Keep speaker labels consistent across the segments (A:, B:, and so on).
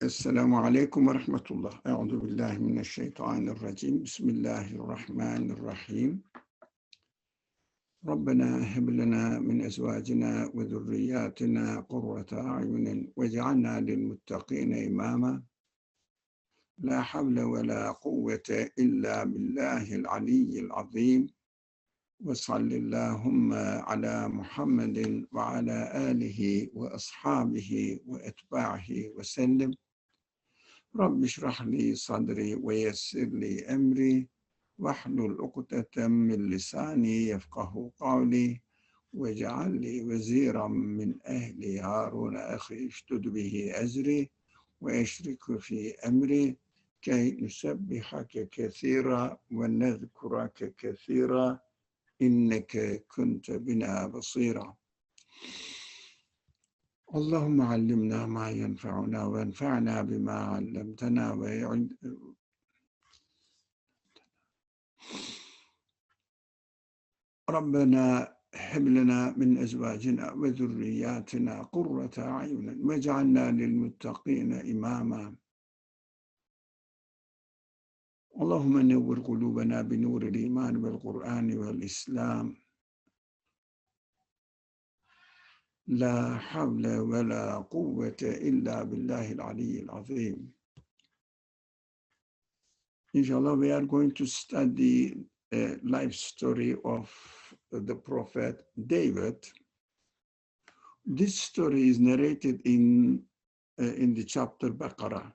A: Esselamu Aleyküm ve Rahmetullah. Euzu billahi mineşşeytanirracim. Bismillahirrahmanirrahim. Rabbena heb lena min ezvacina ve zurriyyatina kurrata a'yunin vec'alna lil muttaqina imama. La havle ve la kuvvete illa billahil aliyyil azim. Ve sallallahu ala Muhammedin ve ala alihi ve ashabihi ve etba'ihi ve sellem. Rabbi şrahli sadri ve yessirli emri vahlul ukdeten min lisani yefkahu kavli ve cealli veziran min ehli Harun ahi iştud bihi ezri ve eşriku fi emri key nusebbihake kethira ve nezkurake kethira inneke kunte bina basira. اللهم علمنا ما ينفعنا وانفعنا بما علمتنا ربنا هب لنا من أزواجنا وذرياتنا قرة أعين واجعلنا للمتقين إماما اللهم نور قلوبنا بنور الإيمان والقرآن والإسلام La havle ve la kuvvete illa billahil aliyyil azim. Inshallah, we are going to study a life story of the Prophet David. This story is narrated in the chapter Baqarah,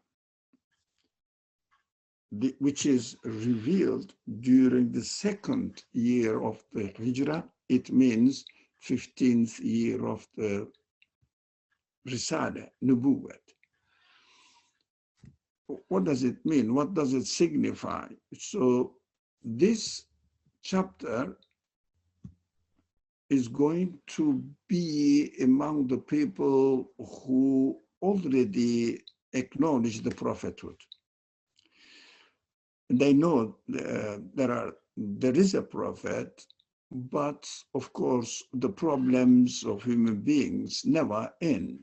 A: which is revealed during the second year of the Hijrah. It means 15th year of the risale, nubuwwat. What does it mean? What does it signify? So this chapter is going to be among the people who already acknowledge the prophethood. They know there is a prophet, but of course, the problems of human beings never end.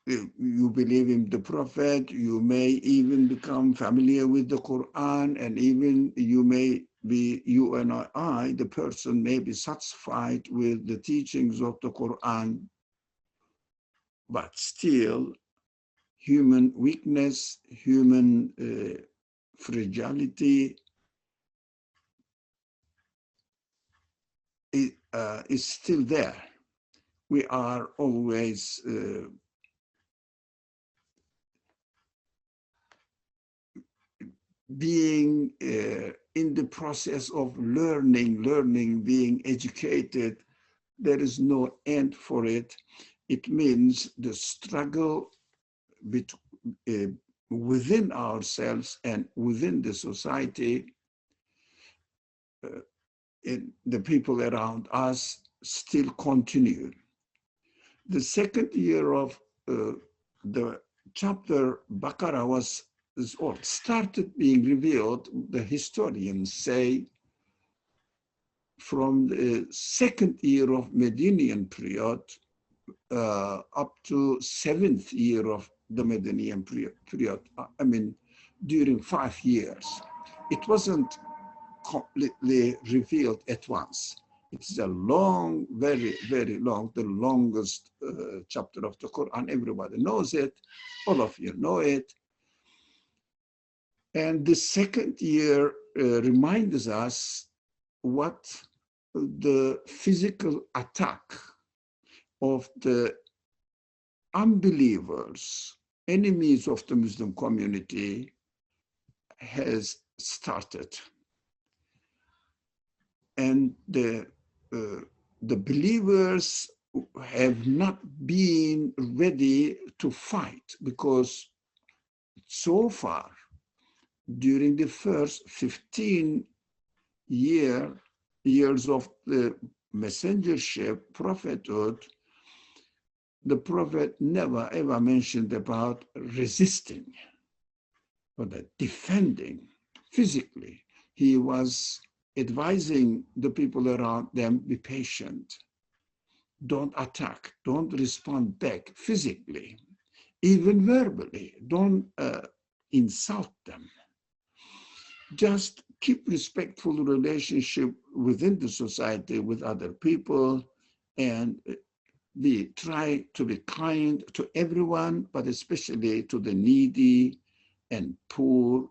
A: You believe in the prophet, you may even become familiar with the Quran, and even you and I, the person may be satisfied with the teachings of the Quran, but still human weakness, human fragility, is still there. We are always being in the process of learning, being educated. There is no end for it. It means the struggle within ourselves and within the society. The people around us still continue. The second year of the chapter Baqarah started being revealed, the historians say, from the second year of Medinian period up to 7th year of the Medinian period. I mean, during 5 years. It wasn't completely revealed at once. It's a long, very, very long, the longest chapter of the Quran. Everybody knows it. All of you know it. And the second year reminds us what the physical attack of the unbelievers, enemies of the Muslim community, has started. And the believers have not been ready to fight, because so far, during the first 15 years of the messengership, prophethood, the prophet never ever mentioned about resisting or defending physically. He was advising the people around them, be patient, don't attack, don't respond back physically, even verbally. Don't insult them. Just keep respectful relationship within the society with other people, and try to be kind to everyone, but especially to the needy and poor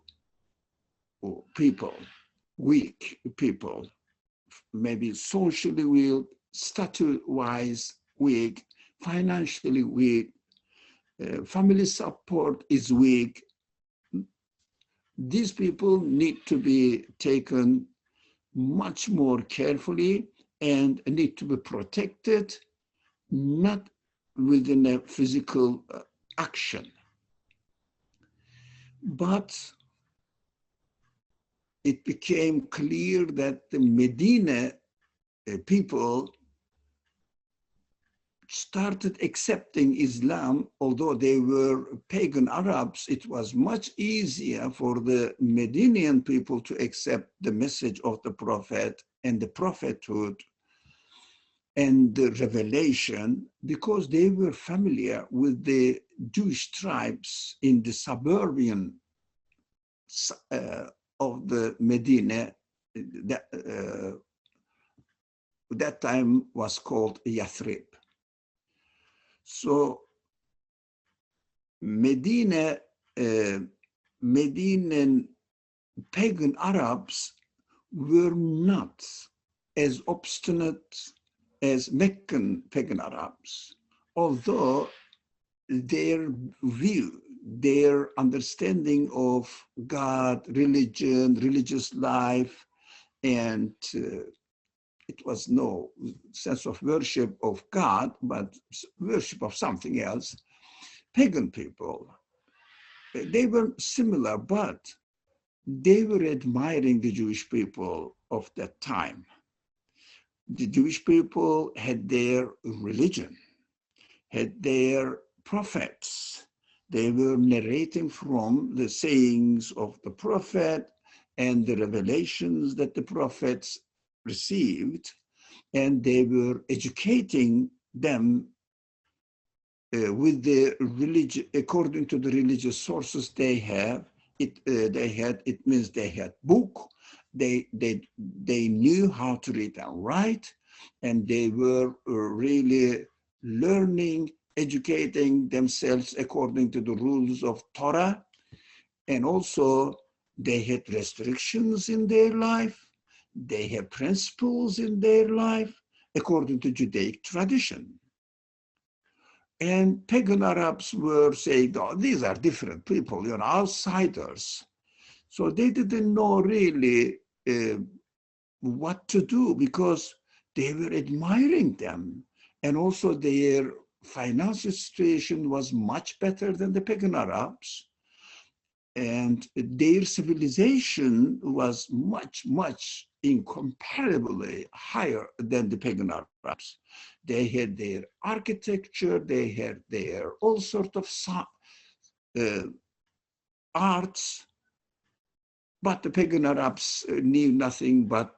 A: people, weak people, maybe socially weak, stature-wise weak, financially weak, family support is weak. These people need to be taken much more carefully and need to be protected, not within a physical action. But it became clear that the Medina people started accepting Islam. Although they were pagan Arabs, it was much easier for the Medinian people to accept the message of the Prophet and the prophethood and the revelation, because they were familiar with the Jewish tribes in the suburban of the Medina, that time was called Yathrib. So Medinian pagan Arabs were not as obstinate as Meccan pagan Arabs, although their view, their understanding of God, religion, religious life, and it was no sense of worship of God, but worship of something else. Pagan people, they were similar, but they were admiring the Jewish people of that time. The Jewish people had their religion, had their prophets. They were narrating from the sayings of the prophet and the revelations that the prophets received, and they were educating them with the religion, according to the religious sources they have. It means they had book. They knew how to read and write, and they were really learning, educating themselves according to the rules of Torah. And also they had restrictions in their life. They have principles in their life according to Judaic tradition. And pagan Arabs were saying, oh, these are different people, outsiders. So they didn't know really what to do, because they were admiring them. And also their financial situation was much better than the pagan Arabs. And their civilization was much, much incomparably higher than the pagan Arabs. They had their architecture, they had their all sorts of arts, but the pagan Arabs knew nothing but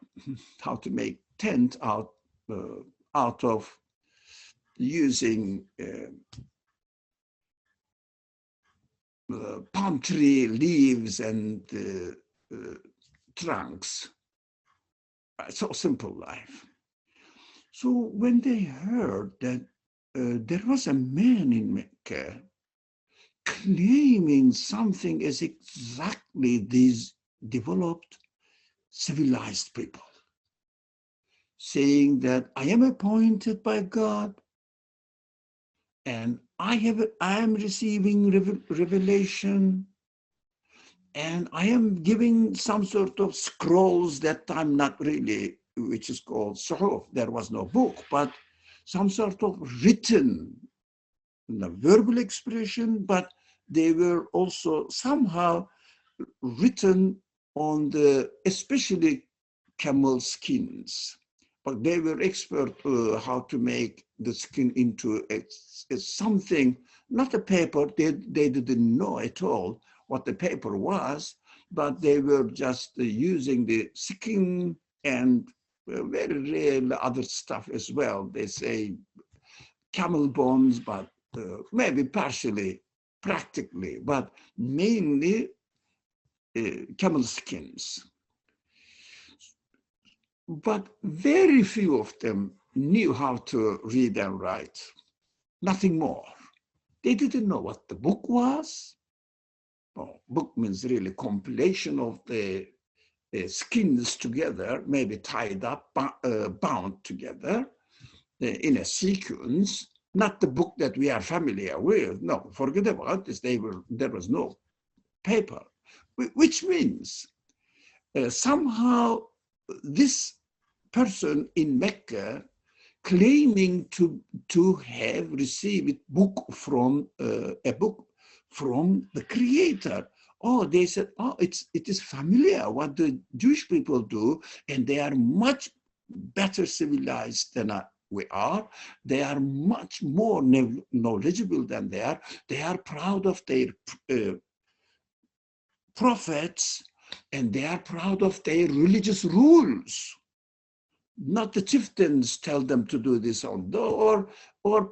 A: how to make tent out of using palm tree leaves and trunks. So simple life. So when they heard that there was a man in Mecca claiming something as exactly these developed, civilized people, saying that I am appointed by God and I am receiving revelation, and I am giving some sort of scrolls that I'm not really, which is called suhuf. There was no book, but some sort of written, verbal expression, but they were also somehow written on the, especially camel skins. But they were expert how to make the skin into something, not a paper. They didn't know at all what the paper was, but they were just using the skin and very rare other stuff as well. They say camel bones, but maybe partially, practically, but mainly camel skins. But very few of them knew how to read and write, nothing more. They didn't know what the book was. Well, book means really compilation of the skins together, maybe tied up, bound together in a sequence, not the book that we are familiar with. No, forget about this. There was no paper, which means somehow this person in Mecca claiming to have received a book from the Creator. Oh, they said, oh, it is familiar what the Jewish people do, and they are much better civilized than we are. They are much more knowledgeable than they are. They are proud of their prophets, and they are proud of their religious rules. Not the chieftains tell them to do this or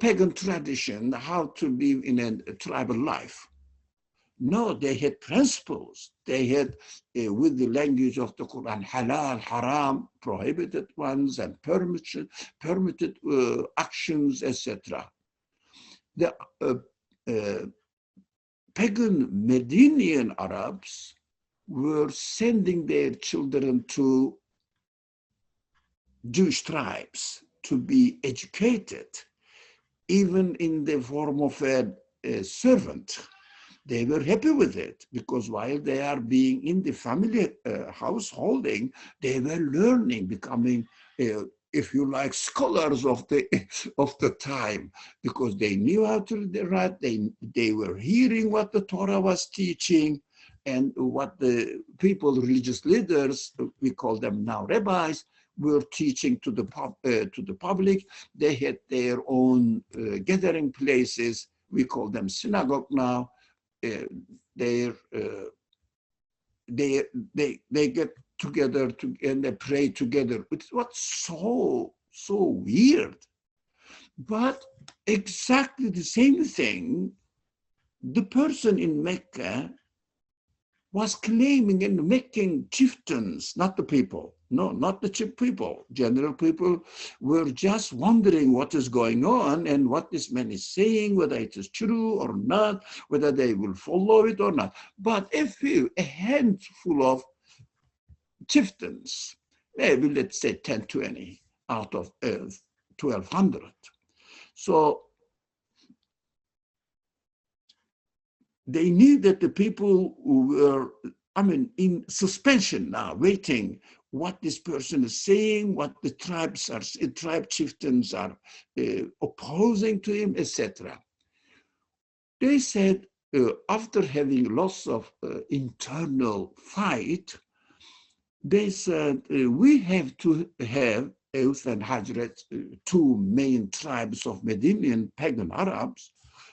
A: pagan tradition, how to live in a tribal life. No, they had principles. They had, with the language of the Quran, halal, haram, prohibited ones, and permitted actions, etc. The pagan Medinian Arabs were sending their children to Jewish tribes to be educated, even in the form of a servant. They were happy with it because while they are being in the family householding, they were learning, becoming, if you like, scholars of the time, because they knew how to write. They were hearing what the Torah was teaching and what the people, religious leaders, we call them now rabbis, were teaching to the public. They had their own gathering places. We call them synagogue now. They get together and they pray together. It was so weird. But exactly the same thing, the person in Mecca was claiming and making chieftains, not the people. No, not the chief people. General people were just wondering what is going on and what this man is saying, whether it is true or not, whether they will follow it or not. But a handful of chieftains, maybe let's say 10, 20 out of 1,200. So they knew that the people who were, in suspension now, waiting what this person is saying, what the tribe chieftains are opposing to him, etc. They said, after having lots of internal fight, they said, we have to have Aus and Hajrat, two main tribes of Medinian pagan Arabs.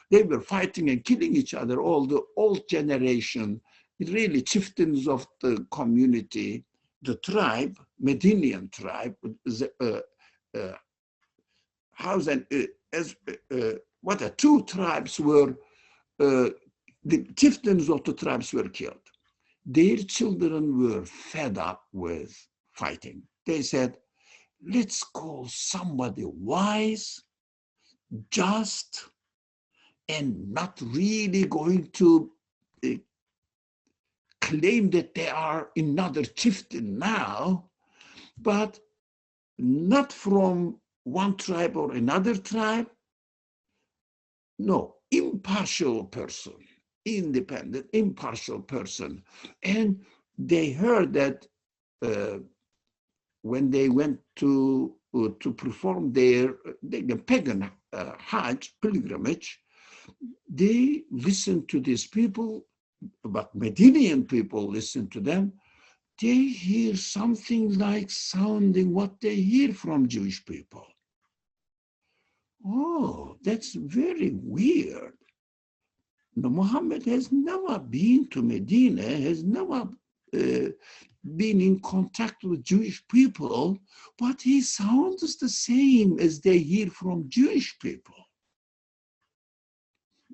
A: They were fighting and killing each other, all the old generation, really chieftains of the community, the tribe, Medinian tribe, two tribes were, the chieftains of the tribes were killed. Their children were fed up with fighting. They said, let's call somebody wise, just, and not really going to claim that they are another chieftain now, but not from one tribe or another tribe. No, impartial person, independent, impartial person. And they heard that when they went to perform their pagan Hajj pilgrimage, they listened to these people, but Medinian people listened to them. They hear something like sounding what they hear from Jewish people. Oh, that's very weird. No, Muhammad has never been to Medina, has never been in contact with Jewish people, but he sounds the same as they hear from Jewish people.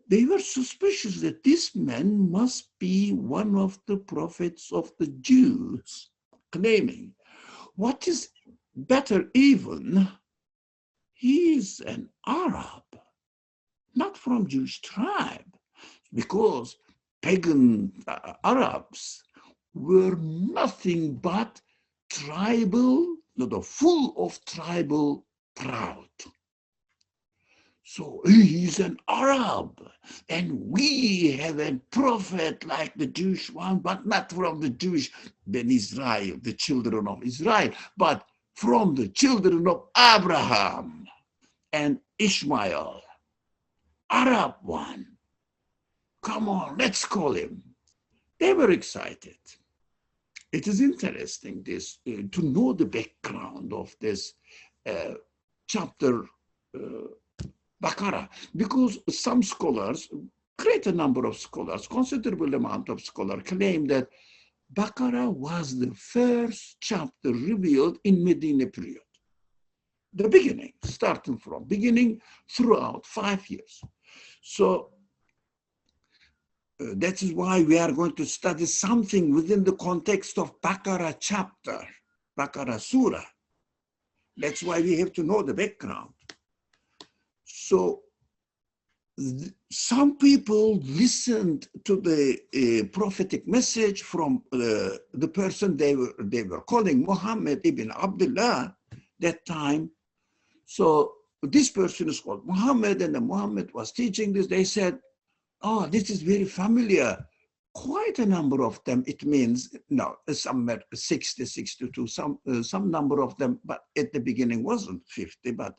A: they were suspicious that this man must be one of the prophets of the Jews, claiming, what is better even, he is an Arab, not from Jewish tribe, because pagan Arabs were nothing but tribal, full of tribal proud. So he's an Arab, and we have a prophet like the Jewish one, but not from the Jewish Ben Israel, the children of Israel, but from the children of Abraham and Ishmael, Arab one. Come on, let's call him. They were excited. It is interesting to know the background of this chapter Baqarah, because some scholars, greater number of scholars, considerable amount of scholars claim that Baqarah was the first chapter revealed in Medina period. The beginning, starting from beginning throughout 5 years. So that is why we are going to study something within the context of Baqarah chapter, Baqarah surah. That's why we have to know the background. So some people listened to the prophetic message from the person they were calling Muhammad ibn Abdullah that time. So this person is called Muhammad, and Muhammad was teaching this. They said, oh, this is very familiar. Quite a number of them, it means, no, some 60, 62, some number of them, but at the beginning wasn't 50, but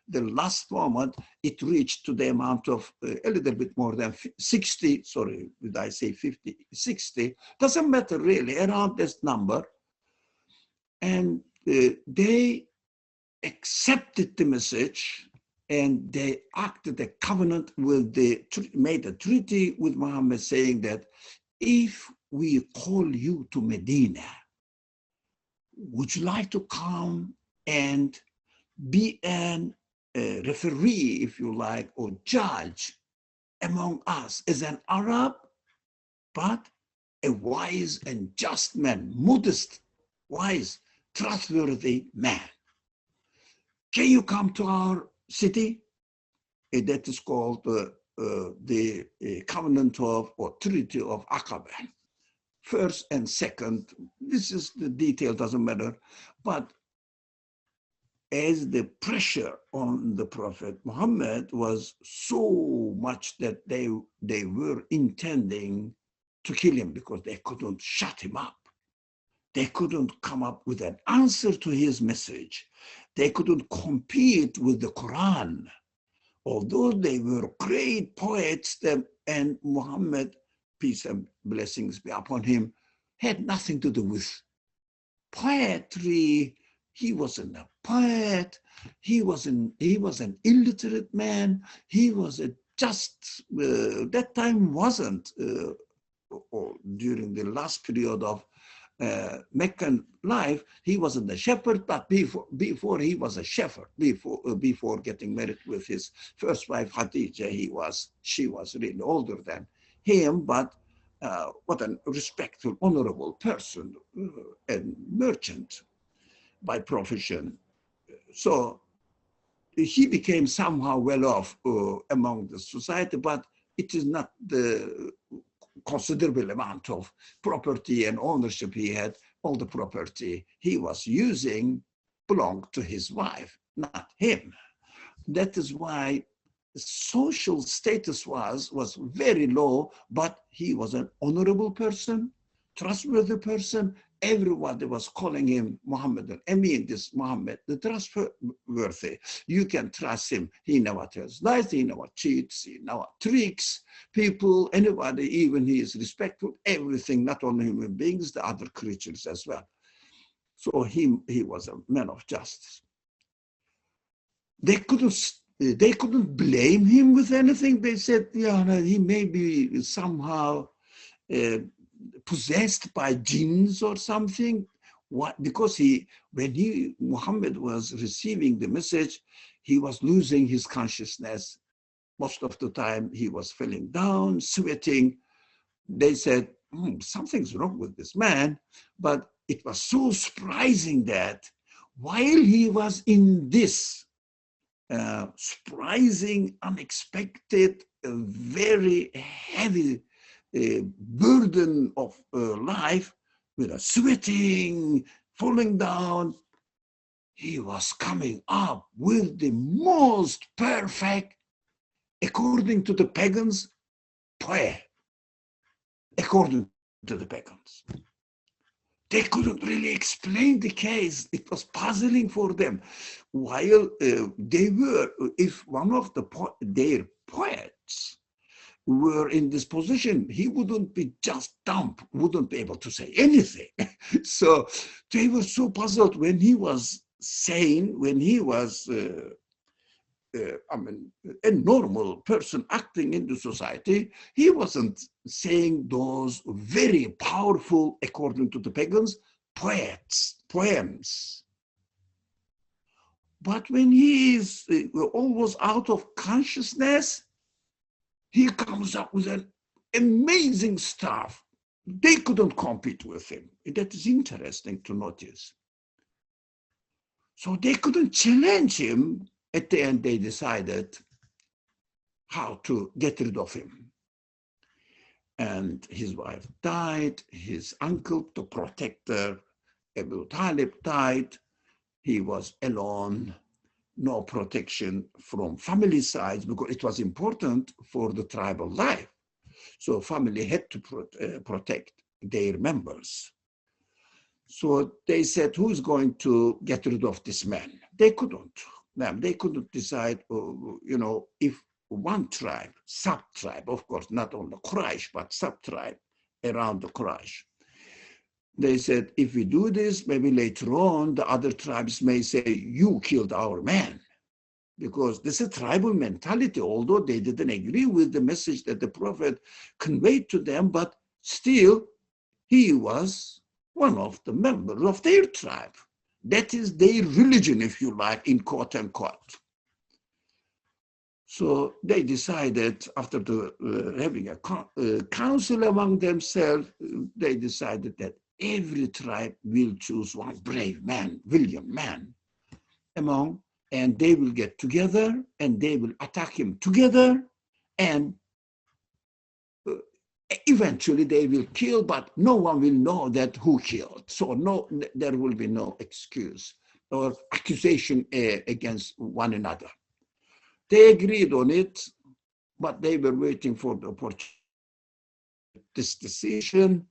A: the last moment it reached to the amount of a little bit more than 60, sorry, did I say 50, 60, doesn't matter really, around this number. And they accepted the message, and they acted a covenant with made a treaty with Muhammad saying that if we call you to Medina, would you like to come and be an referee, if you like, or judge among us as an Arab, but a wise and just man, modest, wise, trustworthy man? Can you come to our city? That is called the covenant of, or treaty of Aqaba. First and second, this is the detail, doesn't matter, but as the pressure on the Prophet Muhammad was so much that they were intending to kill him because they couldn't shut him up. They couldn't come up with an answer to his message. They couldn't compete with the Quran. Although they were great poets, and Muhammad, peace and blessings be upon him, had nothing to do with poetry. He wasn't a poet. He was an illiterate man. He was that time wasn't, or during the last period of Meccan life, he wasn't a shepherd, but before he was a shepherd, before getting married with his first wife Khadija, she was really older than him, but what a respectful, honorable person, and merchant by profession. So he became somehow well off among the society, but it is not the considerable amount of property and ownership he had. All the property he was using belonged to his wife, not him. That is why social status was very low, but he was an honorable person, trustworthy person. Everybody was calling him Muhammad. I mean, this Muhammad, the trustworthy. You can trust him. He never tells lies. He never cheats. He never tricks people, anybody, even he is respectful, everything, not only human beings, the other creatures as well. So he was a man of justice. They couldn't blame him with anything. They said, yeah, he may be somehow possessed by jinns or something. What? Because when Muhammad was receiving the message, he was losing his consciousness. Most of the time he was feeling down, sweating. They said, something's wrong with this man. But it was so surprising that while he was in this surprising, unexpected, very heavy burden of life, with a sweating, falling down, he was coming up with the most perfect, according to the pagans, prayer. According to the pagans. They couldn't really explain the case. It was puzzling for them. While they were, if one of their poets were in this position, he wouldn't be just dumb, wouldn't be able to say anything. So they were so puzzled when he was saying, when he was, a normal person acting in the society, he wasn't saying those very powerful, according to the pagans, poems. But when he is almost out of consciousness, he comes up with an amazing stuff. They couldn't compete with him. That is interesting to notice. So they couldn't challenge him. At the end, they decided how to get rid of him. And his wife died, his uncle, the protector, Abu Talib, died. He was alone, no protection from family sides, because it was important for the tribal life. So family had to protect their members. So they said, who's going to get rid of this man? They couldn't. They couldn't decide, if one tribe, sub-tribe, of course, not only Quraysh, but sub-tribe around the Quraysh. They said, if we do this, maybe later on, the other tribes may say, you killed our man. Because this is a tribal mentality, although they didn't agree with the message that the prophet conveyed to them, but still, he was one of the members of their tribe. That is their religion, if you like, in quote unquote. So they decided, after having a council among themselves, they decided that every tribe will choose one brave man, valiant man, and they will get together and they will attack him together, and eventually they will kill, but no one will know that who killed. So there will be no excuse or accusation against one another. They agreed on it, but they were waiting for the opportunity. This decision,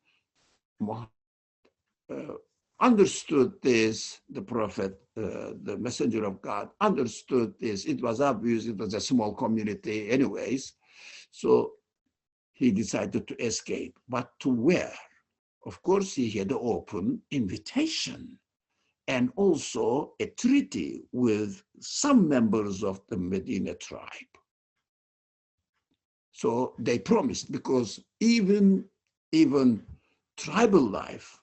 A: understood this, the prophet, the messenger of God, understood this. It was obvious, it was a small community anyways. So he decided to escape, but to where? Of course, he had an open invitation and also a treaty with some members of the Medina tribe. So they promised, because even tribal life,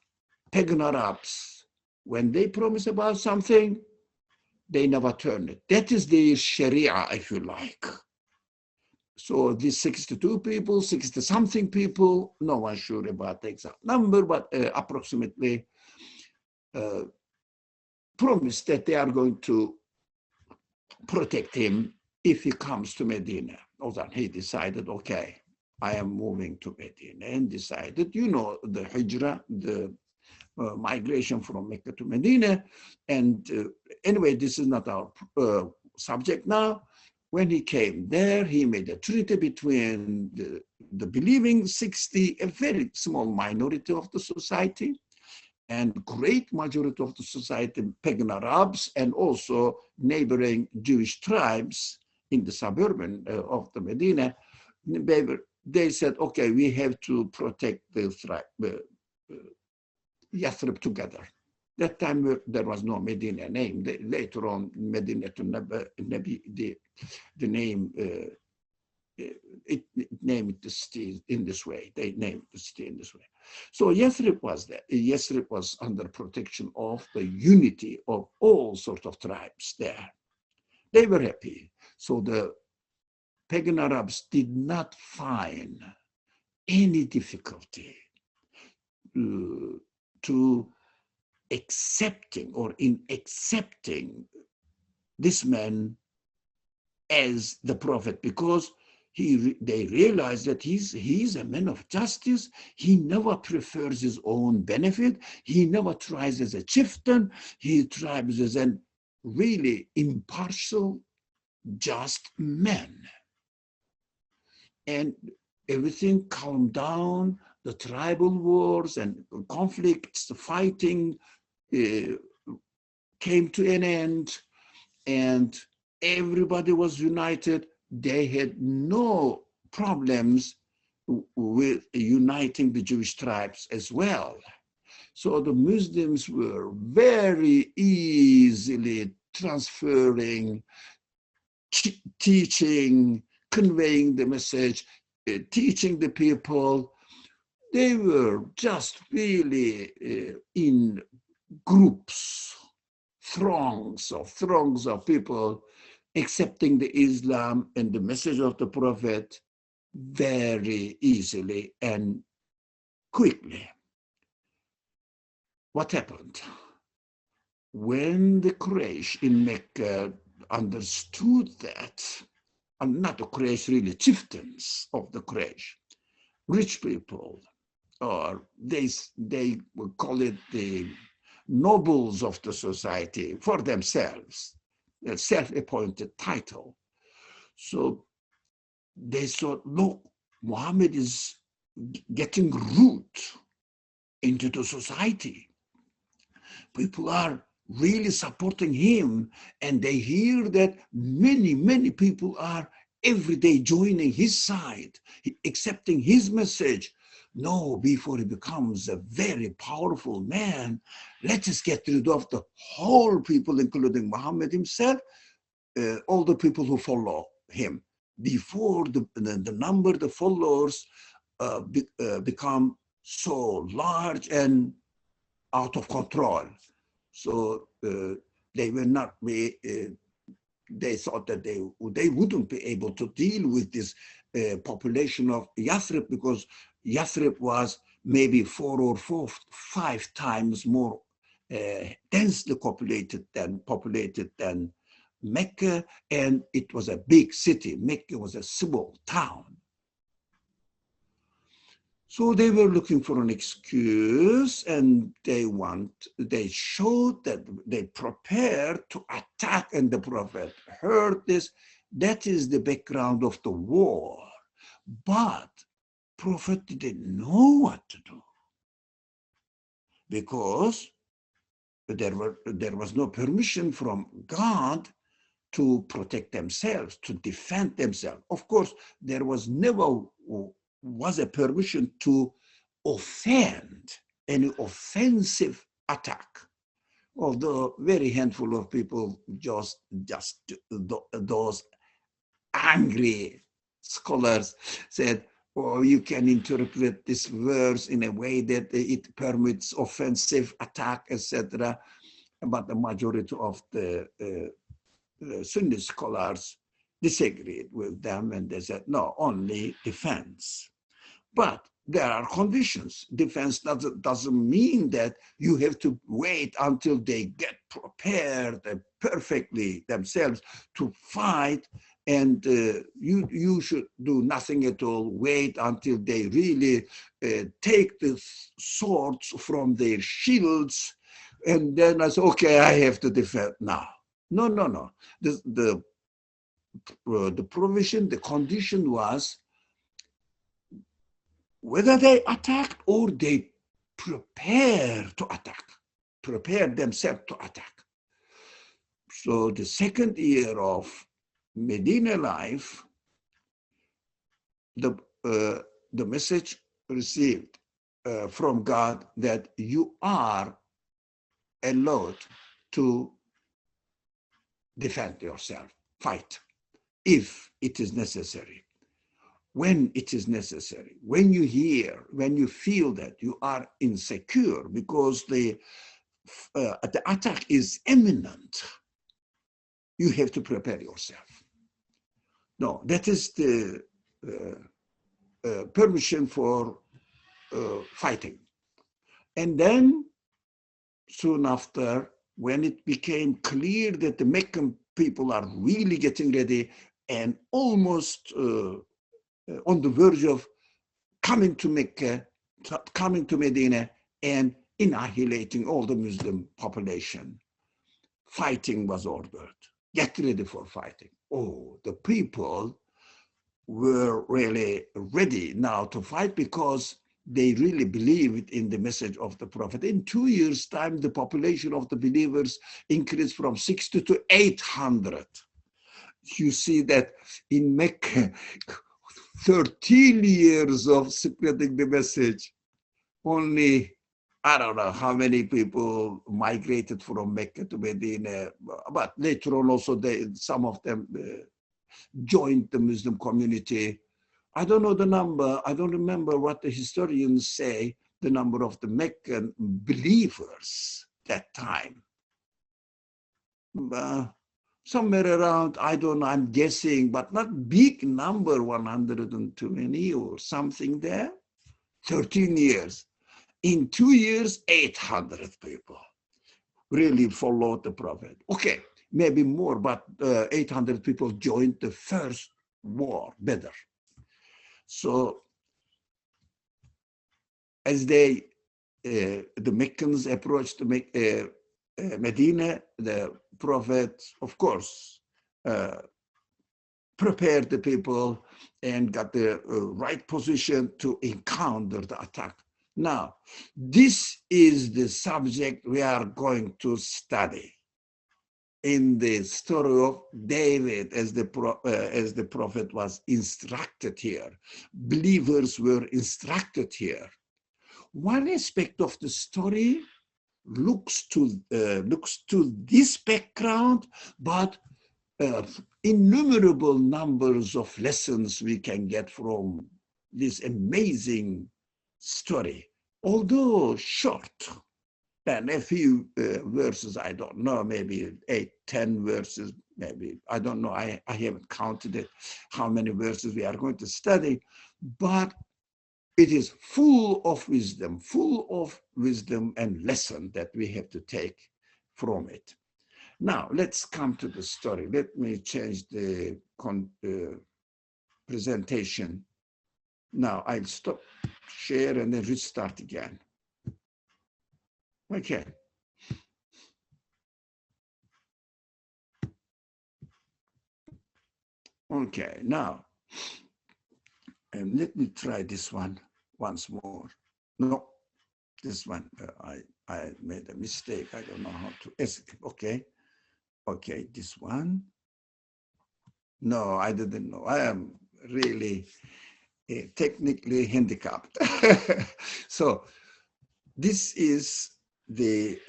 A: pagan Arabs, when they promise about something, they never turn it. That is the Sharia, if you like. So these 62 people, 60-something people, no one's sure about the exact number, but approximately promised that they are going to protect him if he comes to Medina. Although he decided, okay, I am moving to Medina, and decided, the hijrah, the migration from Mecca to Medina. And anyway, this is not our subject now. When he came there, he made a treaty between the believing 60, a very small minority of the society, and great majority of the society, pagan Arabs, and also neighboring Jewish tribes in the suburban of the Medina. They said, okay, we have to protect the tribe, Yathrib together. That time there was no Medina name. Later on, Medina to Nabi, the name, it named the city in this way. They named the city in this way. So Yathrib was there. Yathrib was under protection of the unity of all sorts of tribes there. They were happy. So the pagan Arabs did not find any difficulty to accepting or in accepting this man as the prophet, because they realize that he's a man of justice. He never prefers his own benefit. He never tries as a chieftain. He tries as a really impartial, just man. And everything calmed down. The tribal wars and conflicts, the fighting came to an end, and everybody was united. They had no problems with uniting the Jewish tribes as well. So the Muslims were very easily transferring, teaching, conveying the message, teaching the people. They were just really in groups, throngs of people accepting the Islam and the message of the Prophet very easily and quickly. What happened? When the Quraysh in Mecca understood that, and not the Quraysh, really chieftains of the Quraysh, rich people, or they would call it the nobles of the society for themselves, a self-appointed title. So they thought, look, Muhammad is getting root into the society. People are really supporting him, and they hear that many people are every day joining his side, accepting his message. No, before he becomes a very powerful man, let us get rid of the whole people, including Muhammad himself, all the people who follow him, before the number, the followers become so large and out of control. So they were not, they thought that they wouldn't be able to deal with this population of Yathrib, because Yathrib was maybe 4 or 5 times more densely populated than Mecca, and it was a big city. Mecca was a small town. So they were looking for an excuse, and they showed that they prepared to attack, and the Prophet heard this. That is the background of the war. But Prophet didn't know what to do, because there was no permission from God to protect themselves, to defend themselves. Of course, there was never a permission to offend, any offensive attack. Although very handful of people, just those angry scholars said, oh, you can interpret this verse in a way that it permits offensive attack, etc. But the majority of the Sunni scholars disagreed with them, and they said, no, only defense. But there are conditions. Defense doesn't mean that you have to wait until they get prepared perfectly themselves to fight, and you should do nothing at all. Wait until they really take the swords from their shields, and then I say, okay, I have to defend now. No. The provision, the condition was whether they attacked or they prepare themselves to attack. So the second year of Medina life, the message received from God that you are allowed to defend yourself, fight, if it is necessary. When it is necessary, when you feel that you are insecure because the attack is imminent, you have to prepare yourself. No, that is the permission for fighting. And then soon after, when it became clear that the Meccan people are really getting ready and almost on the verge of coming to Mecca, coming to Medina, and annihilating all the Muslim population, fighting was ordered. Get ready for fighting. Oh, the people were really ready now to fight because they really believed in the message of the Prophet. In 2 years' time, the population of the believers increased from 60 to 800. You see that in Mecca, 13 years of spreading the message, only, I don't know how many people migrated from Mecca to Medina, but later on also some of them joined the Muslim community. I don't know the number. I don't remember what the historians say, the number of the Meccan believers that time. Somewhere around, I don't know, I'm guessing, but not big number, 120 or something there. 13 years. In 2 years, 800 people really followed the Prophet. Okay, maybe more, but 800 people joined the first war, Badr. So as the Meccans approached Medina, the Prophet, of course, prepared the people and got the right position to encounter the attack. Now, this is the subject we are going to study in the story of David as the prophet was instructed here. Believers were instructed here. One aspect of the story looks to this background, but innumerable numbers of lessons we can get from this amazing story, although short. And a few verses, I don't know, maybe 8, 10 verses, maybe, I don't know, I haven't counted it, how many verses we are going to study, but it is full of wisdom and lesson that we have to take from it. Now, let's come to the story. Let me change the presentation. Now, I'll stop share and then restart again. Okay. Okay, now, and let me try this one once more. No, this one, I made a mistake. I don't know how to escape. Okay. Okay, this one. No, I didn't know. I am really technically handicapped. So this is the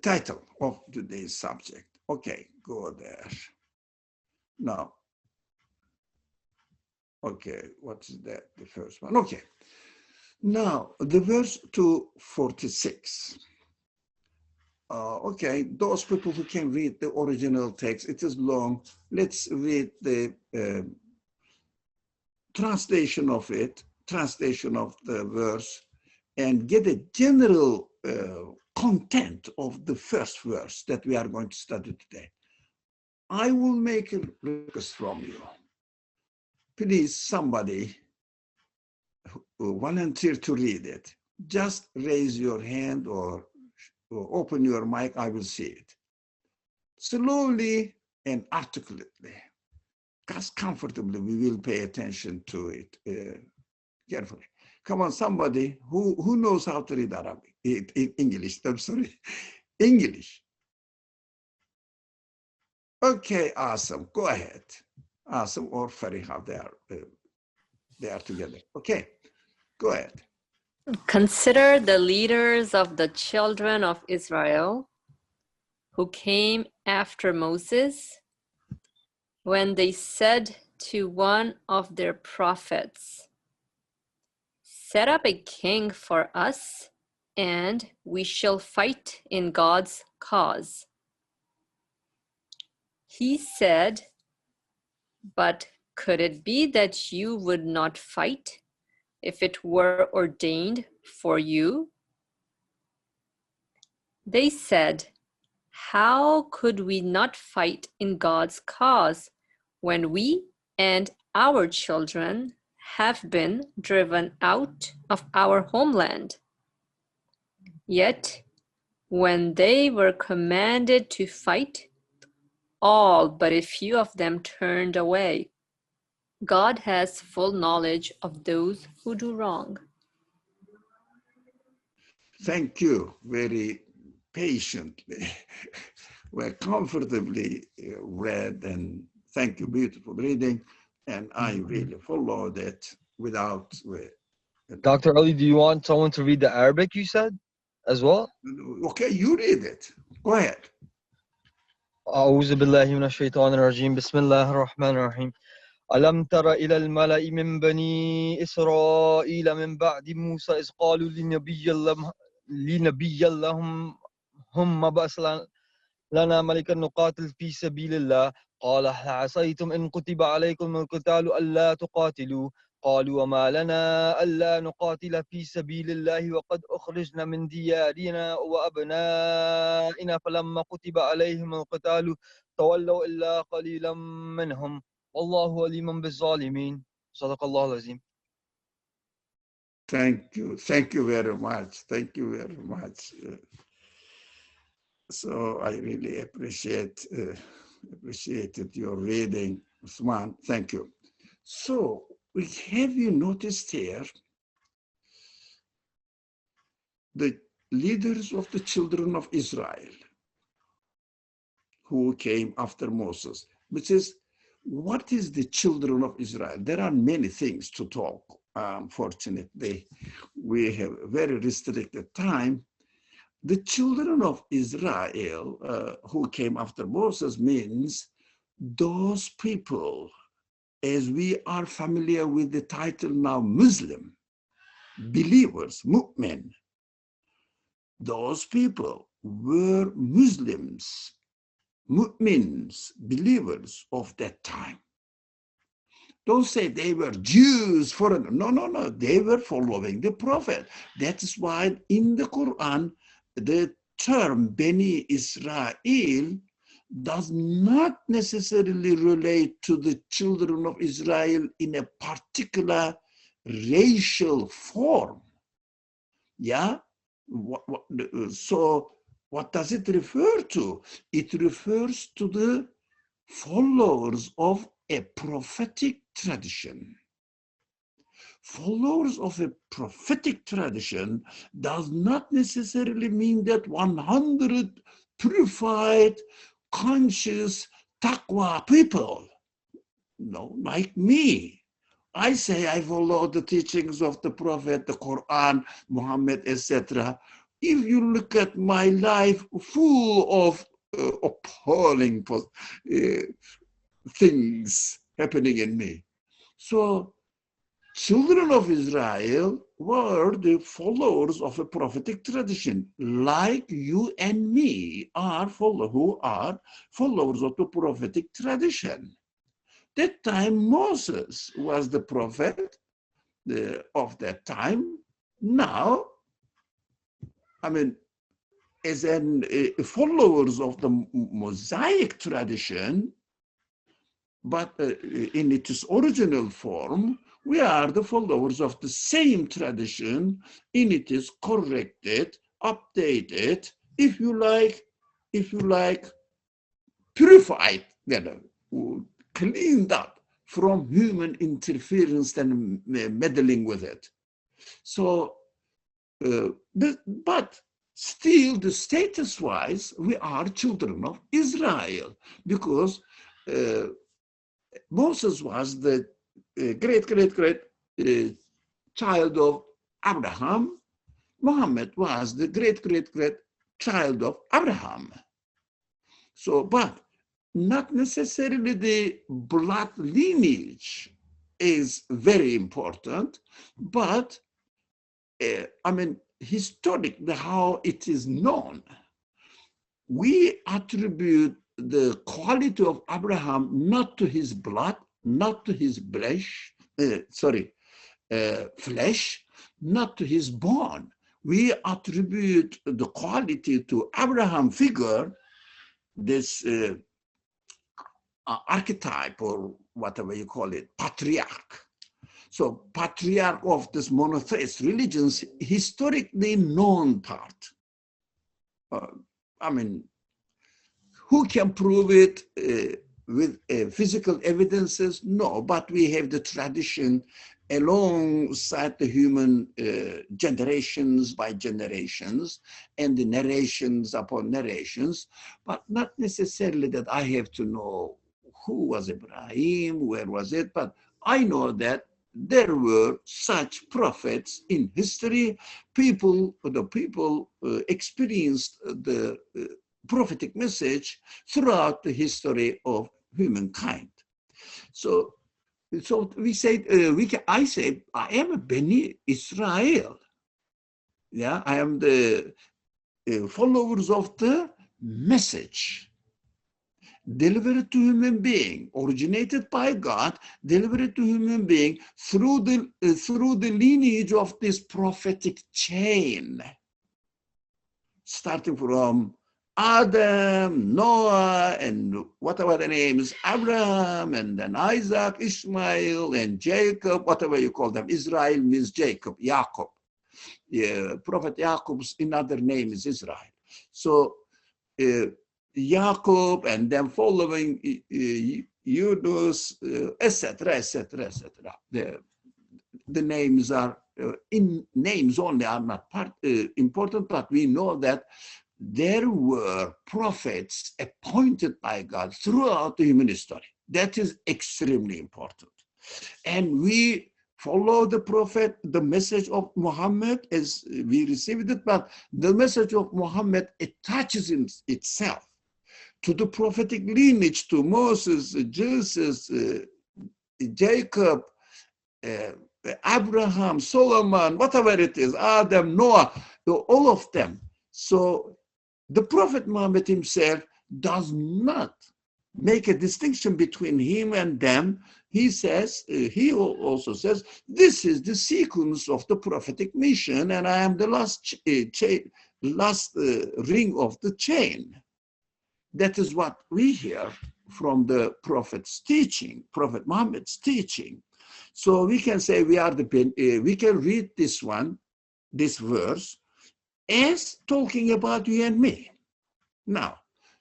A: title of today's subject. Okay, go there. Now, okay, what's that? The first one. Okay. Now, the verse 246. Okay, those people who can read the original text, it is long. Let's read the translation of it, translation of the verse, and get a general content of the first verse that we are going to study today. I will make a request from you. Please, somebody volunteer to read it. Just raise your hand or open your mic, I will see it. Slowly and articulately, comfortably, we will pay attention to it carefully. Come on, somebody who knows how to read Arabic, English, I'm sorry, English. Okay, awesome, go ahead. Awesome or Fariha, they are together. Okay, go ahead.
B: Consider the leaders of the children of Israel who came after Moses when they said to one of their prophets, "Set up a king for us, and we shall fight in God's cause." He said, "But could it be that you would not fight if it were ordained for you?" They said, "How could we not fight in God's cause when we and our children have been driven out of our homeland?" Yet, when they were commanded to fight, all but a few of them turned away. God has full knowledge of those who do wrong.
A: Thank you very patiently. Well, comfortably read, and thank you, beautiful reading. And I really followed it without.
C: Dr. Ali, do you want someone to read the Arabic you said as well?
A: Okay, you read it. Go ahead.
C: أعوذ بالله من الشيطان الرجيم بسم الله الرحمن الرحيم ألم تر إلى الملأ من بني إسرائيل من بعد موسى إذ قالوا لنبي لهم هم بأس لنا ملكا نقاتل في سبيل الله قال هل عصيتم إن كتب عليكم القتال ألا تقاتلوا قالوا وما لنا ألا نقاتل في سبيل الله وقد أخرجنا من ديارنا وأبنائنا فلما كتب عليهم القتال تولوا إلا قليلا منهم والله عليم بالظالمين صدق الله العظيم.
A: Thank you. Thank you very much. Thank you very much. So I really appreciated your reading, Usman. Thank you. So have you noticed here the leaders of the children of Israel who came after Moses, which is, what is the children of Israel? There are many things to talk. Unfortunately, we have very restricted time. The children of Israel who came after Moses means those people, as we are familiar with the title now, Muslim, believers, mu'min. Those people were Muslims, mu'mins, believers of that time. Don't say they were Jews, foreigners. No. They were following the prophet. That is why in the Quran, the term Beni Israel does not necessarily relate to the children of Israel in a particular racial form. Yeah? So what does it refer to? It refers to the followers of a prophetic tradition. Followers of a prophetic tradition does not necessarily mean that 100 purified, conscious, taqwa people. No, like me. I say I follow the teachings of the Prophet, the Quran, Muhammad, etc. If you look at my life full of appalling things happening in me. So children of Israel were the followers of a prophetic tradition, like you and me who are followers of the prophetic tradition. That time Moses was the prophet of that time. Now, I mean, as followers of the Mosaic tradition, but in its original form, we are the followers of the same tradition in its corrected, updated, if you like, purified, cleaned up from human interference and meddling with it. So, but still, the status-wise, we are children of Israel, because Moses was the great child of Abraham. Muhammad was the great child of Abraham. So, but not necessarily the blood lineage is very important, but I mean, historically, how it is known. We attribute the quality of Abraham, not to his blood, not to his flesh, flesh, not to his bone. We attribute the quality to Abraham figure, this archetype or whatever you call it, patriarch. So patriarch of this monotheist religions, historically known part. I mean, who can prove it with physical evidences? No, but we have the tradition alongside the human generations by generations and the narrations upon narrations, but not necessarily that I have to know who was Ibrahim, where was it, but I know that there were such prophets in history. The people experienced the prophetic message throughout the history of humankind. So we say, I say, I am a Beni Israel. Yeah, I am the followers of the message delivered to human being, originated by God, delivered to human being through the lineage of this prophetic chain, starting from Adam, Noah, and whatever the names, Abraham, and then Isaac, Ishmael, and Jacob, whatever you call them. Israel means Jacob, Jacob. Yeah, Prophet Jacob's another name is Israel. So Jacob, and then following Yunus, etc., etc., etc. The names are names only are not important, but we know that there were prophets appointed by God throughout the human history. That is extremely important. And we follow the prophet, the message of Muhammad as we received it, but the message of Muhammad attaches itself to the prophetic lineage, to Moses, Jesus, Jacob, Abraham, Solomon, whatever it is, Adam, Noah, all of them. So the Prophet Muhammad himself does not make a distinction between him and them. He says, he also says, this is the sequence of the prophetic mission, and I am the last ring of the chain. That is what we hear from the Prophet's teaching, Prophet Muhammad's teaching. So we can say we can read this verse, as talking about you and me. Now,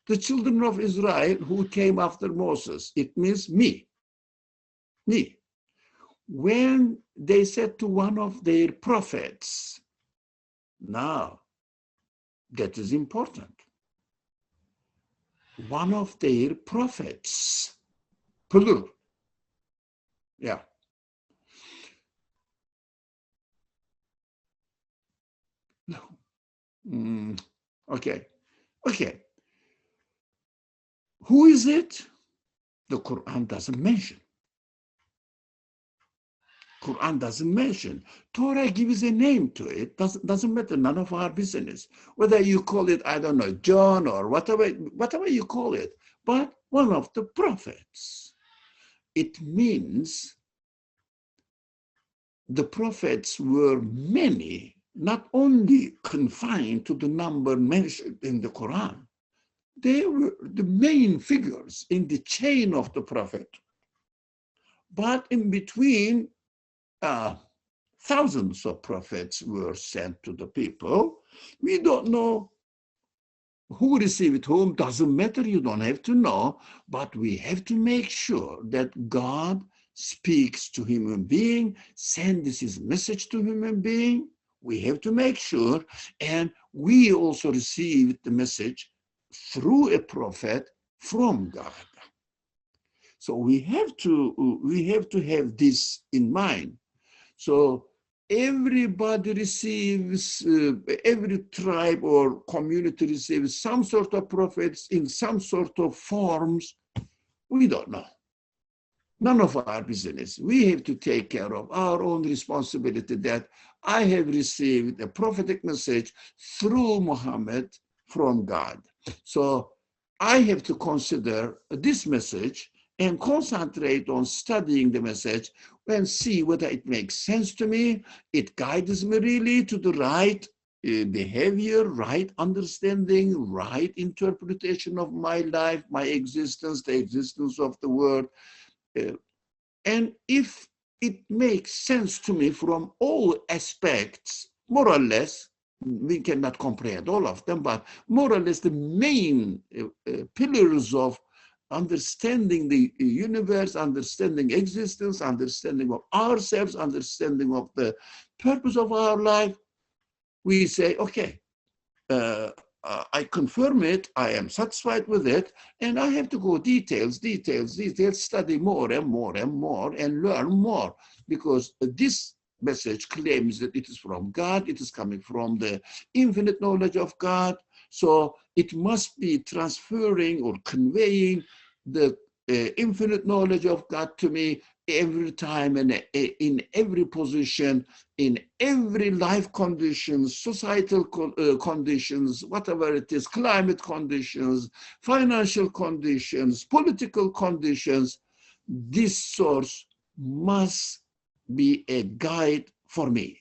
A: the children of Israel who came after Moses, it means me. When they said to one of their prophets, now, that is important. One of their prophets, plural. Yeah. Okay. Who is it? The Quran doesn't mention. Torah gives a name to it. Doesn't matter. None of our business. Whether you call it, I don't know, John or whatever you call it, but one of the prophets. It means the prophets were many, not only confined to the number mentioned in the Quran. They were the main figures in the chain of the prophet. But in between, thousands of prophets were sent to the people. We don't know who received whom, doesn't matter, you don't have to know, but we have to make sure that God speaks to human being, sends his message to human being. We have to make sure, and we also received the message through a prophet from God. So we have to have this in mind. So everybody receives, every tribe or community receives some sort of prophets in some sort of forms. We don't know. None of our business. We have to take care of our own responsibility that I have received a prophetic message through Muhammad from God. So I have to consider this message and concentrate on studying the message and see whether it makes sense to me. It guides me really to the right behavior, right understanding, right interpretation of my life, my existence, the existence of the world. And if it makes sense to me from all aspects, more or less, we cannot comprehend all of them, but more or less the main pillars of understanding the universe, understanding existence, understanding of ourselves, understanding of the purpose of our life, we say, okay, I confirm it, I am satisfied with it, and I have to go details, study more and more and more and learn more, because this message claims that it is from God, it is coming from the infinite knowledge of God, so it must be transferring or conveying the infinite knowledge of God to me every time and in every position, in every life conditions, societal conditions, whatever it is, climate conditions, financial conditions, political conditions. This source must be a guide for me,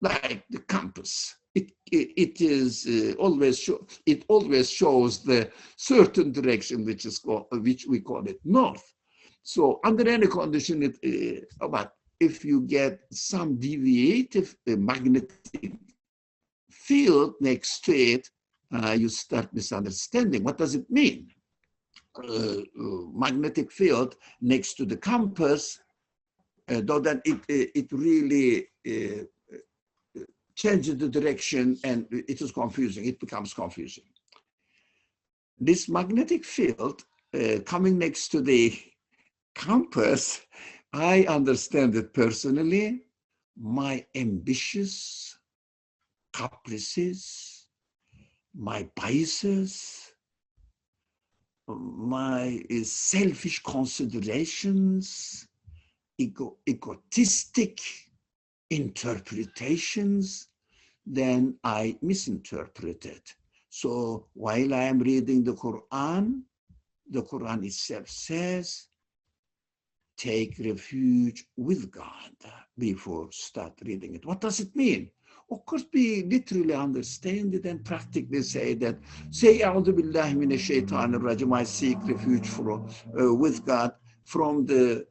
A: like the compass. It always shows the certain direction, which we call it north. So under any condition, but if you get some deviative magnetic field next to it, you start misunderstanding. What does it mean? Magnetic field next to the compass, though that it really changes the direction, and it is confusing. It becomes confusing. This magnetic field coming next to the compass, I understand it personally. My ambitious caprices, my biases, my selfish considerations, egotistic interpretations, then I misinterpret it. So while I am reading the Quran itself says, take refuge with God before start reading it. What does it mean? Of course, we literally understand it and practically say that, say, A'udhu billahi minash shaitanir rajim, I seek refuge with God from the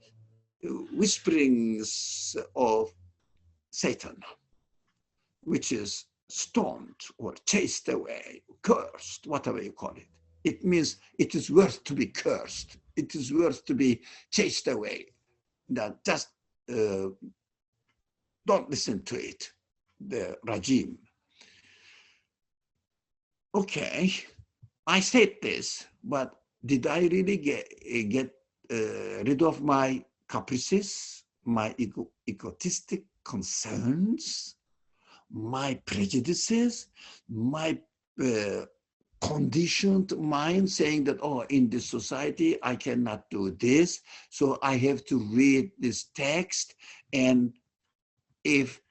A: whisperings of Satan, which is stoned or chased away, cursed, whatever you call it. It means it is worth to be cursed. It is worth to be chased away. That just don't listen to it, the regime. Okay, I said this, but did I really get rid of my caprices, my egotistic concerns, my prejudices, my conditioned mind saying that, oh, in this society, I cannot do this, so I have to read this text, and if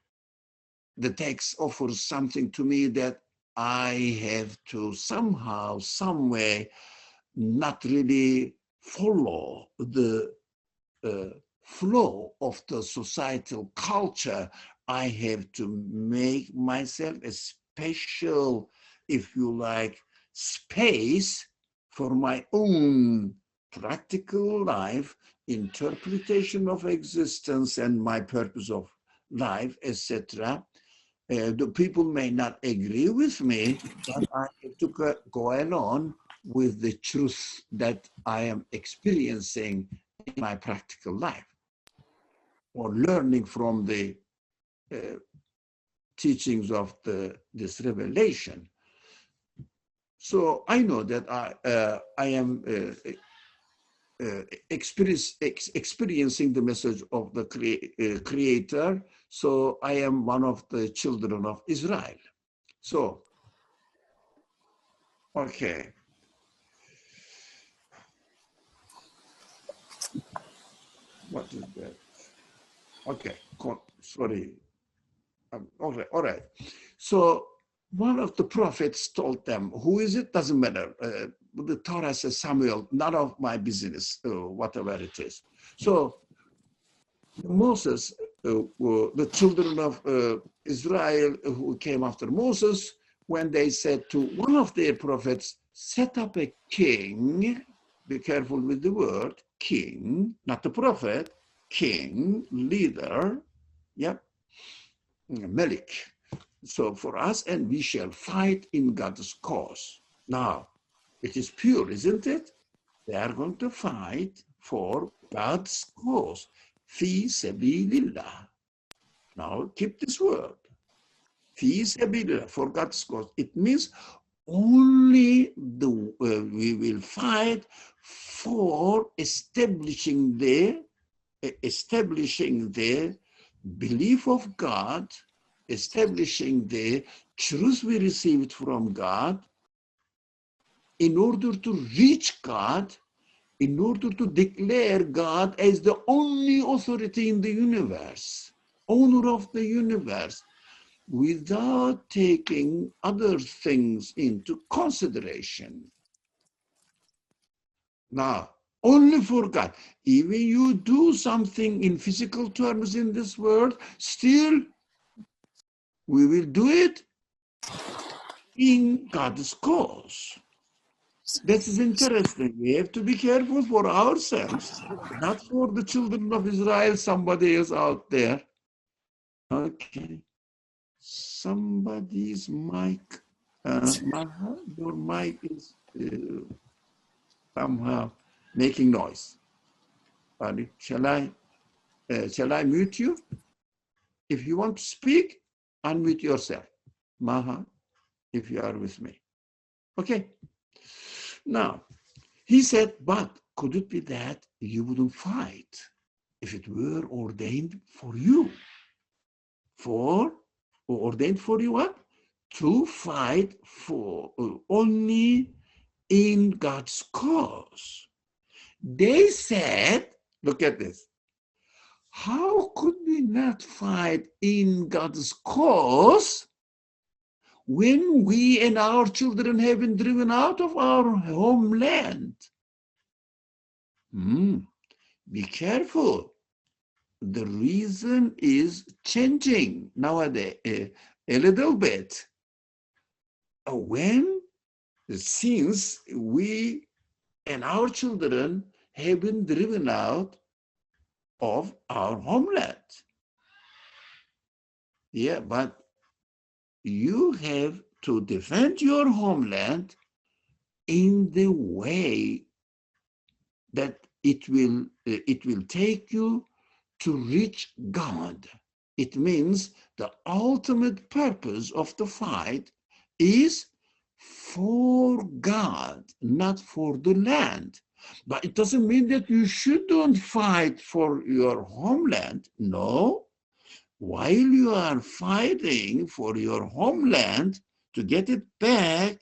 A: the text offers something to me that I have to somehow, some way, not really follow the flow of the societal culture, I have to make myself a special, if you like, space for my own practical life, interpretation of existence and my purpose of life, etc. The people may not agree with me, but I have to go along with the truth that I am experiencing in my practical life, or learning from the teachings of this revelation. So I know that I am experiencing the message of the Creator. So I am one of the children of Israel. So, okay. What is that? Okay, sorry. All right. So one of the prophets told them, who is it? Doesn't matter. the Torah says, Samuel, none of my business, whatever it is. So Moses, the children of Israel who came after Moses, when they said to one of their prophets, set up a king, be careful with the word, king, not the prophet, king, leader, yep, Melik. So for us, and we shall fight in God's cause. Now, it is pure, isn't it? They are going to fight for God's cause. Fi sabilillah. Now, keep this word. Fi sabilillah, for God's cause. It means only we will fight for establishing the belief of God, establishing the truth we received from God, in order to reach God, in order to declare God as the only authority in the universe, owner of the universe, without taking other things into consideration. Now, only for God. Even you do something in physical terms in this world, still we will do it in God's cause. This is interesting. We have to be careful for ourselves, not for the children of Israel, somebody else out there. Okay. Somebody's mic, Maha, your mic is somehow making noise. Shall I mute you? If you want to speak, unmute yourself. Maha, if you are with me. Okay. Now, he said, but could it be that you wouldn't fight if it were ordained for you? Ordained for you what? To fight for only in God's cause. They said, look at this. How could we not fight in God's cause when we and our children have been driven out of our homeland? Be careful. The reason is changing nowadays a little bit. Since we and our children have been driven out of our homeland. Yeah, but you have to defend your homeland in the way that it will take you to reach God. It means the ultimate purpose of the fight is for God, not for the land. But it doesn't mean that you shouldn't fight for your homeland. No. While you are fighting for your homeland to get it back,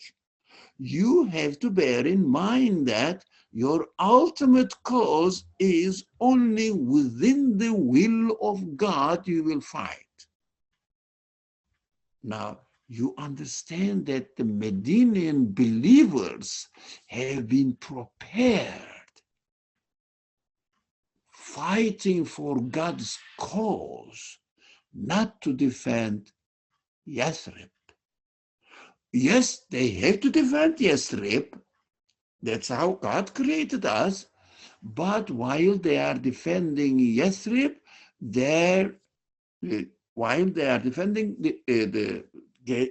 A: you have to bear in mind that your ultimate cause is only within the will of God you will fight. Now, you understand that the Medinian believers have been prepared, fighting for God's cause, not to defend Yathrib. Yes, they have to defend Yathrib. That's how God created us. But while they are defending Yathrib, while they are defending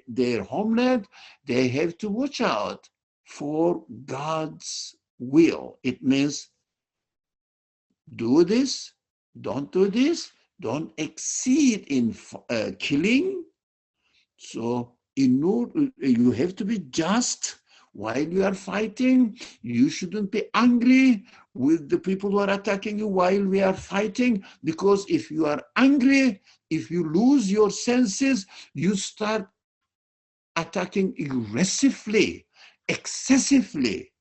A: their homeland, they have to watch out for God's will. It means do this, don't do this, don't exceed in killing. So in order, you have to be just while you are fighting. You shouldn't be angry with the people who are attacking you while we are fighting, because if you are angry, if you lose your senses, you start attacking aggressively, excessively.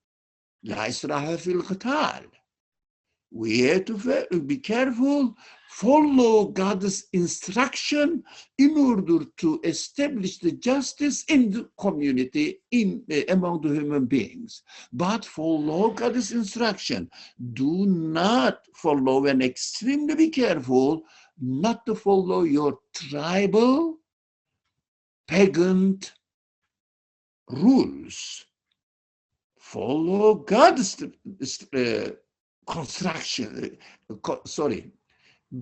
A: لا إسراف في القتال. We have to be careful, follow God's instruction in order to establish the justice in the community, among the human beings. But follow God's instruction. Do not follow, and extremely be careful not to follow your tribal, pagan rules. Follow God's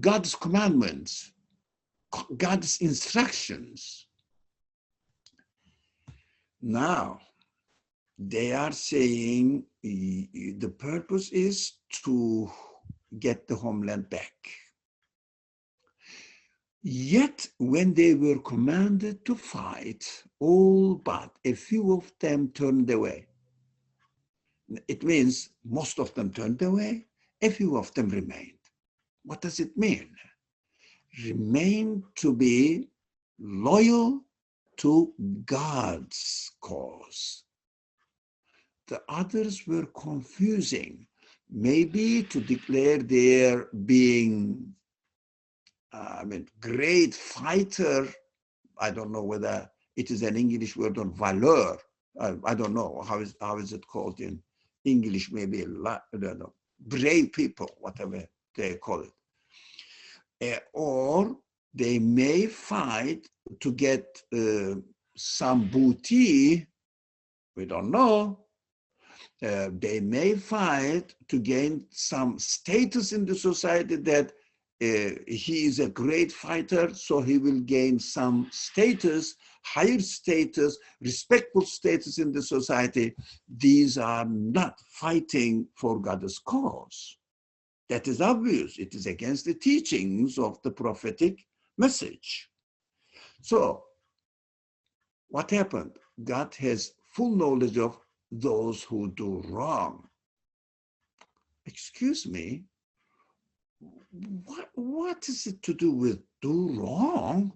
A: God's commandments, God's instructions. Now, they are saying the purpose is to get the homeland back. Yet, when they were commanded to fight, all but a few of them turned away. It means most of them turned away, a few of them remained. What does it mean? Remain to be loyal to God's cause. The others were confusing, maybe to declare their being great fighter. I don't know whether it is an English word or valor. I don't know how is it called in English, maybe I don't know, brave people, whatever they call it. Or they may fight to get some booty, we don't know. They may fight to gain some status in the society, that he is a great fighter, so he will gain some status, higher status, respectful status in the society. These are not fighting for God's cause. That is obvious. It is against the teachings of the prophetic message. So, what happened? God has full knowledge of those who do wrong. Excuse me, what is it to do with do wrong?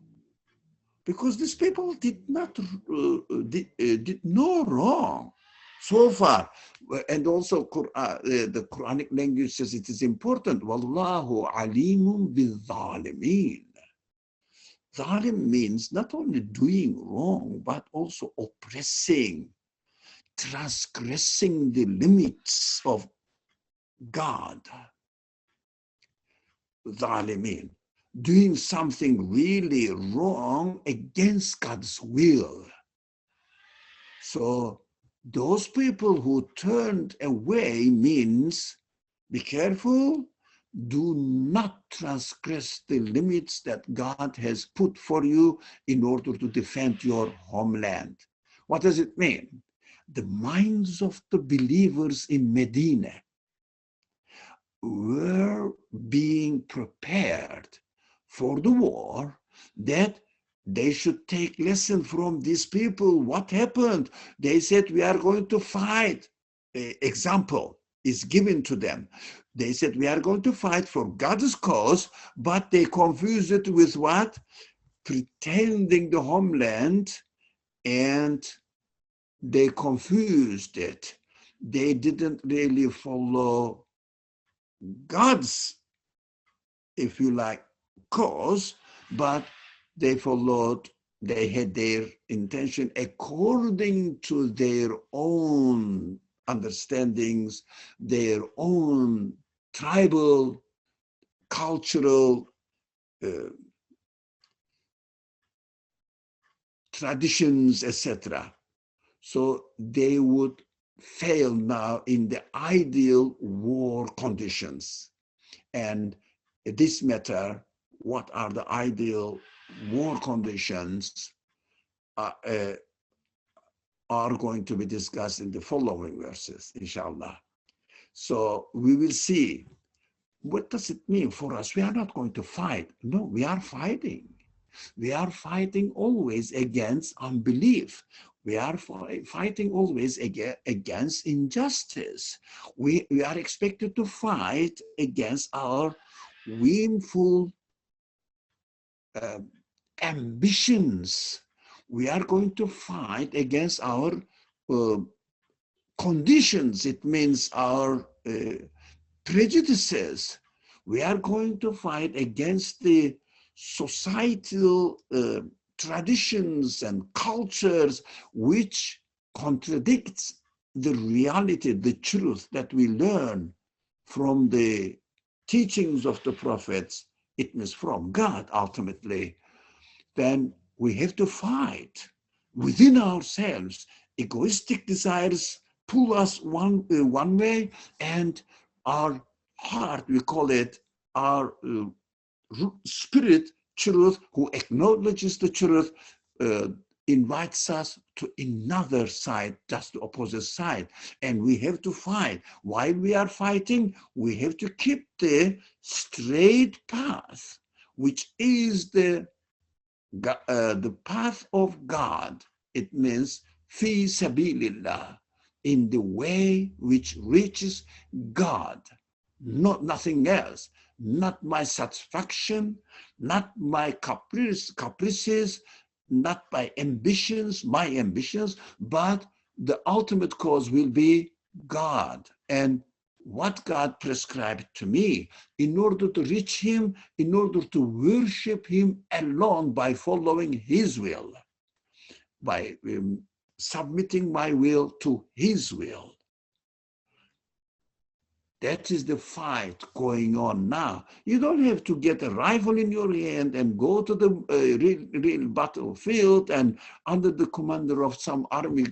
A: Because these people did not did no wrong so far. And also the Quranic language says it is important. Wallahu alimun bil-zalimin. Zalim means not only doing wrong, but also oppressing, transgressing the limits of God. Zalimin, doing something really wrong against God's will. So those people who turned away means be careful, do not transgress the limits that God has put for you in order to defend your homeland. What does it mean? The minds of the believers in Medina were being prepared for the war, that they should take lesson from these people. What happened? They said, we are going to fight. Example is given to them. They said, we are going to fight for God's cause, but they confused it with what? Pretending the homeland, and they confused it. They didn't really follow God's, if you like, cause, but they had their intention according to their own understandings, their own tribal, cultural traditions, etc. So they would fail now in the ideal war conditions. And this matter, what are the ideal war conditions, are going to be discussed in the following verses, inshallah. So we will see, what does it mean for us? We are not going to fight. No, we are fighting. We are fighting always against unbelief. We are fighting always against injustice. We are expected to fight against our whimful ambitions. We are going to fight against our conditions. It means our prejudices. We are going to fight against the societal traditions and cultures which contradicts the reality, the truth that we learn from the teachings of the prophets. It means from God ultimately. Then we have to fight within ourselves. Egoistic desires pull us one way, and our heart, we call it our spirit, truth, who acknowledges the truth, invites us to another side, just the opposite side. And we have to fight. While we are fighting, we have to keep the straight path, which is the path of God. It means fi sabilillah, in the way which reaches God, nothing else, not my satisfaction, not my caprices, not my ambitions, but the ultimate cause will be God and what God prescribed to me in order to reach him, in order to worship him alone by following his will, by submitting my will to his will. That is the fight going on now. You don't have to get a rifle in your hand and go to the real battlefield and under the commander of some army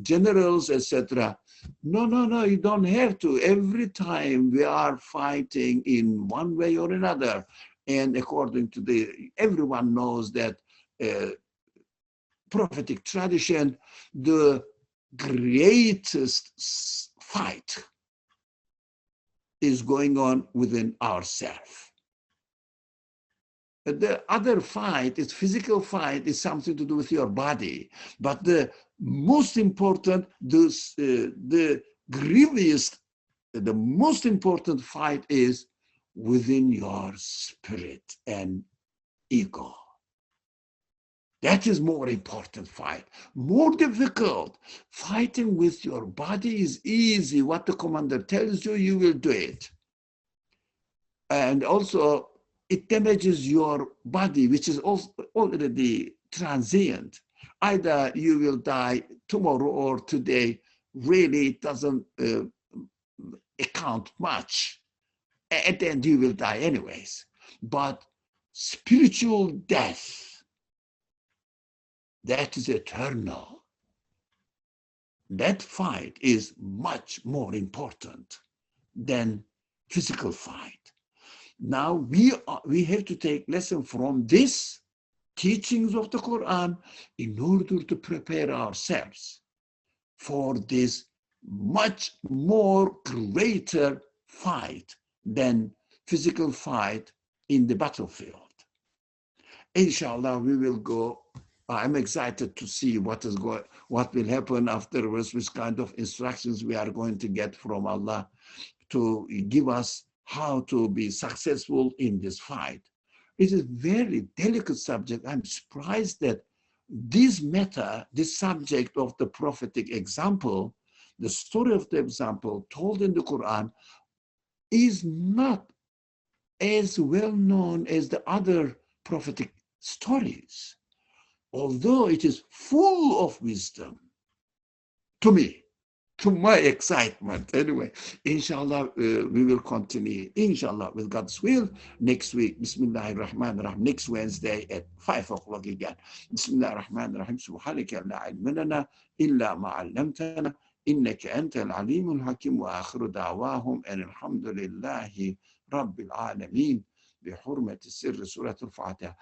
A: generals, etc. No, you don't have to. Every time we are fighting in one way or another, and according to everyone knows that prophetic tradition, the greatest fight is going on within ourselves. The other fight is physical fight, is something to do with your body. But the most important, the most important fight is within your spirit and ego. That is more important fight. More difficult. Fighting with your body is easy. What the commander tells you, you will do it. And also, it damages your body, which is also already transient. Either you will die tomorrow or today. Really, it doesn't account much. At the end, you will die anyways. But spiritual death, that is eternal. That fight is much more important than physical fight. Now we have to take lesson from this teachings of the Quran in order to prepare ourselves for this much more greater fight than physical fight in the battlefield. Inshallah, we will go. I'm excited to see what will happen afterwards, which kind of instructions we are going to get from Allah to give us how to be successful in this fight. It is a very delicate subject. I'm surprised that this matter, this subject of the prophetic example, the story of the example told in the Quran, is not as well known as the other prophetic stories, although it is full of wisdom to me, to my excitement. Anyway, inshallah, we will continue, inshallah, with God's will next week. Bismillahirrahmanirrahim. Next Wednesday at 5 o'clock again. Bismillahirrahmanirrahim. Subhanaka la ilma lana illa ma 'allamtana innaka antal alimul hakim wa akhiru da'wahum and alhamdulillahi rabbil alamin bi hurmati sirri suratul Fatiha.